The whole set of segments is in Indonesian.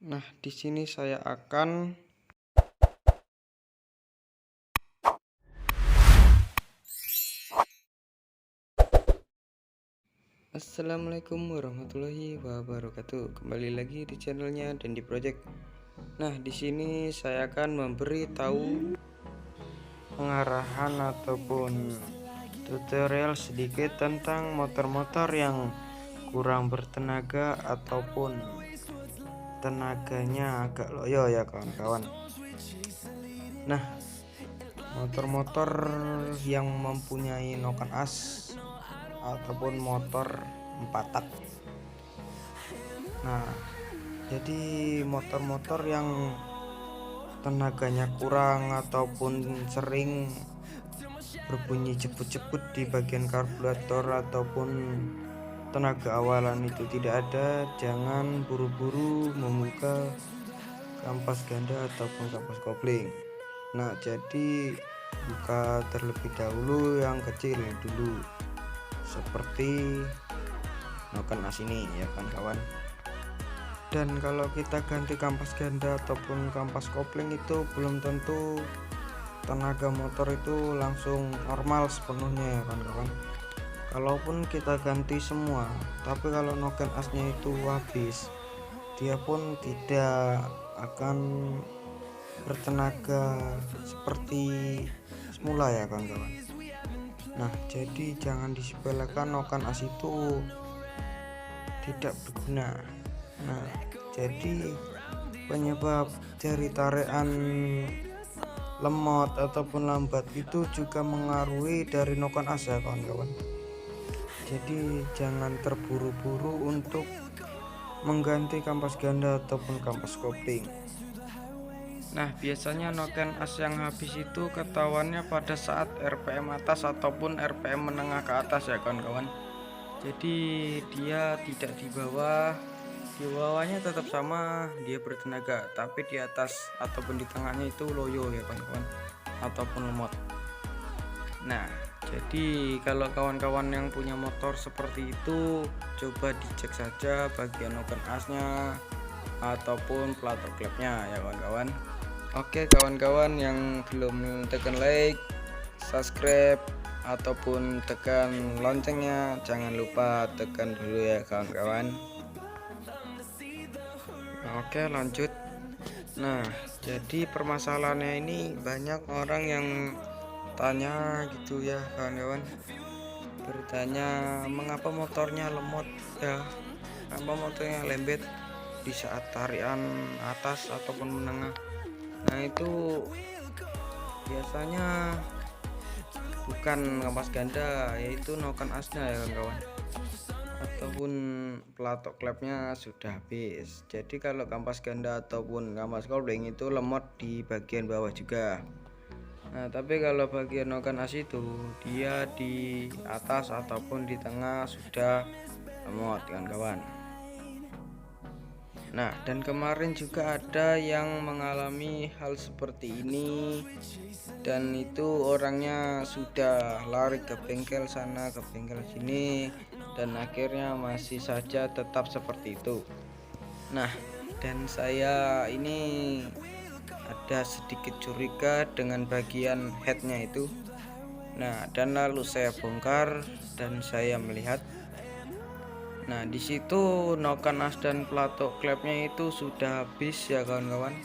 Nah, di sini saya akan Assalamualaikum warahmatullahi wabarakatuh. Kembali lagi di channelnya Dendi Project. Nah, di sini saya akan memberi tahu pengarahan ataupun tutorial sedikit tentang motor-motor yang kurang bertenaga ataupun tenaganya agak loyo ya kawan-kawan. Nah, motor-motor yang mempunyai noken as ataupun motor 4 tak. Nah, jadi motor-motor yang tenaganya kurang ataupun sering berbunyi jeput-jeput di bagian karburator ataupun tenaga awalan itu tidak ada, jangan buru-buru membuka kampas ganda ataupun kampas kopling. Nah, jadi buka terlebih dahulu yang kecil dulu, seperti noken as ini ya kawan-kawan. Dan kalau kita ganti kampas ganda ataupun kampas kopling itu belum tentu tenaga motor itu langsung normal sepenuhnya ya kawan-kawan. Kalaupun kita ganti semua, tapi kalau noken asnya itu habis, dia pun tidak akan bertenaga seperti semula ya kawan-kawan. Nah, jadi jangan disepelekan noken as itu tidak berguna. Nah, jadi penyebab dari tarikan lemot ataupun lambat itu juga mengaruhi dari noken as ya kawan-kawan. Jadi jangan terburu-buru untuk mengganti kampas ganda ataupun kampas kopling. Nah, biasanya noken as yang habis itu ketahuannya pada saat RPM atas ataupun RPM menengah ke atas ya kawan-kawan. Jadi dia tidak di bawahnya tetap sama, dia bertenaga, tapi di atas ataupun di tengahnya itu loyo ya kawan-kawan ataupun lemot. Nah, jadi kalau kawan-kawan yang punya motor seperti itu, coba dicek saja bagian noken asnya ataupun plato klepnya ya kawan-kawan. Oke kawan-kawan yang belum tekan like, subscribe ataupun tekan loncengnya, jangan lupa tekan dulu ya kawan-kawan. Oke, lanjut. Nah, jadi permasalahannya ini banyak orang yang tanya gitu ya kawan-kawan, bertanya mengapa motornya lemot ya, mengapa motornya lembet di saat tarikan atas ataupun menengah. Nah, itu biasanya bukan kampas ganda, yaitu noken asnya ya kawan-kawan, ataupun plato klepnya sudah habis. Jadi kalau kampas ganda ataupun kampas kopling itu lemot di bagian bawah juga. Nah, tapi kalau bagian noken as itu dia di atas ataupun di tengah sudah lemot kawan-kawan. Nah, dan kemarin juga ada yang mengalami hal seperti ini, dan itu orangnya sudah lari ke bengkel sana ke bengkel sini, dan akhirnya masih saja tetap seperti itu. Nah, dan saya ini ada sedikit curiga dengan bagian headnya itu. Nah, dan lalu saya bongkar dan saya melihat, nah disitu noken as dan plato klepnya itu sudah habis ya kawan-kawan.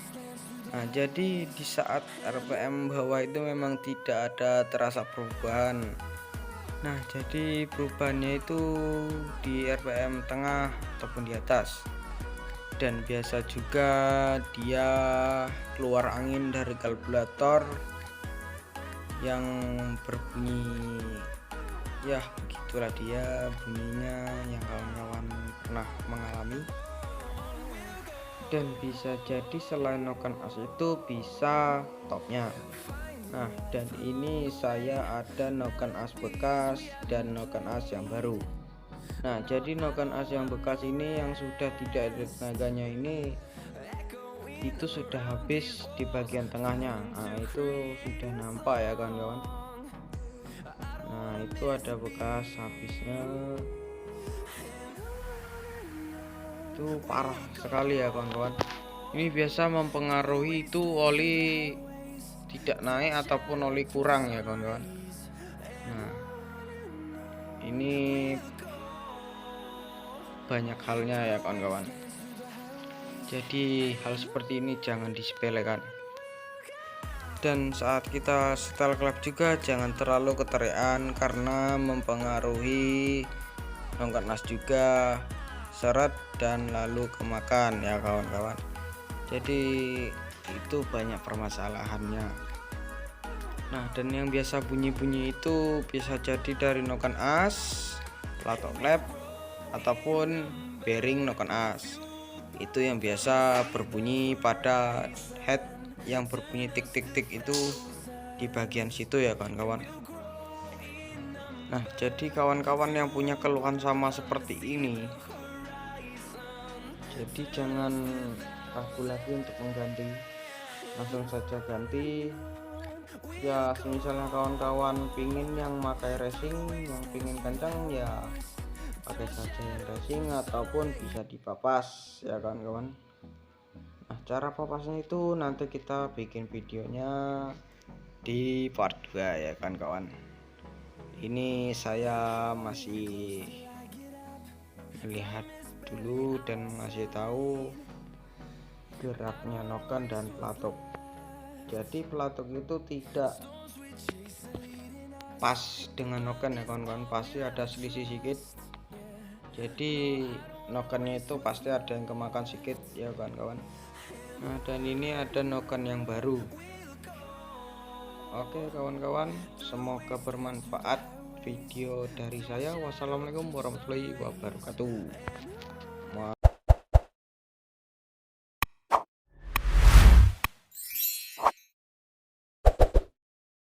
Nah, jadi di saat RPM bawah itu memang tidak ada terasa perubahan. Nah, jadi perubahannya itu di RPM tengah ataupun di atas. Dan biasa juga dia keluar angin dari karburator yang berbunyi, ya begitulah dia bunyinya yang kawan-kawan pernah mengalami. Dan bisa jadi selain noken as itu bisa topnya. Nah, dan ini saya ada noken as bekas dan noken as yang baru. Nah, jadi noken as yang bekas ini yang sudah tidak ada tenaganya ini itu sudah habis di bagian tengahnya. Nah, itu sudah nampak ya kawan-kawan. Nah, itu ada bekas habisnya, itu parah sekali ya kawan-kawan. Ini biasa mempengaruhi itu oli tidak naik ataupun oli kurang ya kawan-kawan. Nah, ini banyak halnya ya kawan-kawan. Jadi hal seperti ini jangan disepelekan. Dan saat kita setel klep juga jangan terlalu keterikan karena mempengaruhi rongga nas juga, seret dan lalu kemakan ya kawan-kawan. Jadi itu banyak permasalahannya. Nah, dan yang biasa bunyi-bunyi itu bisa jadi dari noken as, pelatok klep ataupun bearing noken as. Itu yang biasa berbunyi pada head yang berbunyi tik tik tik itu di bagian situ ya kawan-kawan. Nah, jadi kawan-kawan yang punya keluhan sama seperti ini, jadi jangan ragu lagi untuk mengganti, langsung saja ganti ya. Misalnya kawan-kawan pingin yang pakai racing, yang pingin kencang ya pakai saja yang racing ataupun bisa dipapas ya kawan-kawan. Nah, cara papasnya itu nanti kita bikin videonya di part 2 ya kawan-kawan. Ini saya masih melihat dulu dan masih tahu geraknya noken dan pelatok. Jadi pelatok itu tidak pas dengan noken ya kawan-kawan, pasti ada selisih sedikit. Jadi nokennya itu pasti ada yang kemakan sedikit ya kawan-kawan. Nah, dan ini ada noken yang baru. Oke kawan-kawan, semoga bermanfaat video dari saya. Wassalamualaikum warahmatullahi wabarakatuh.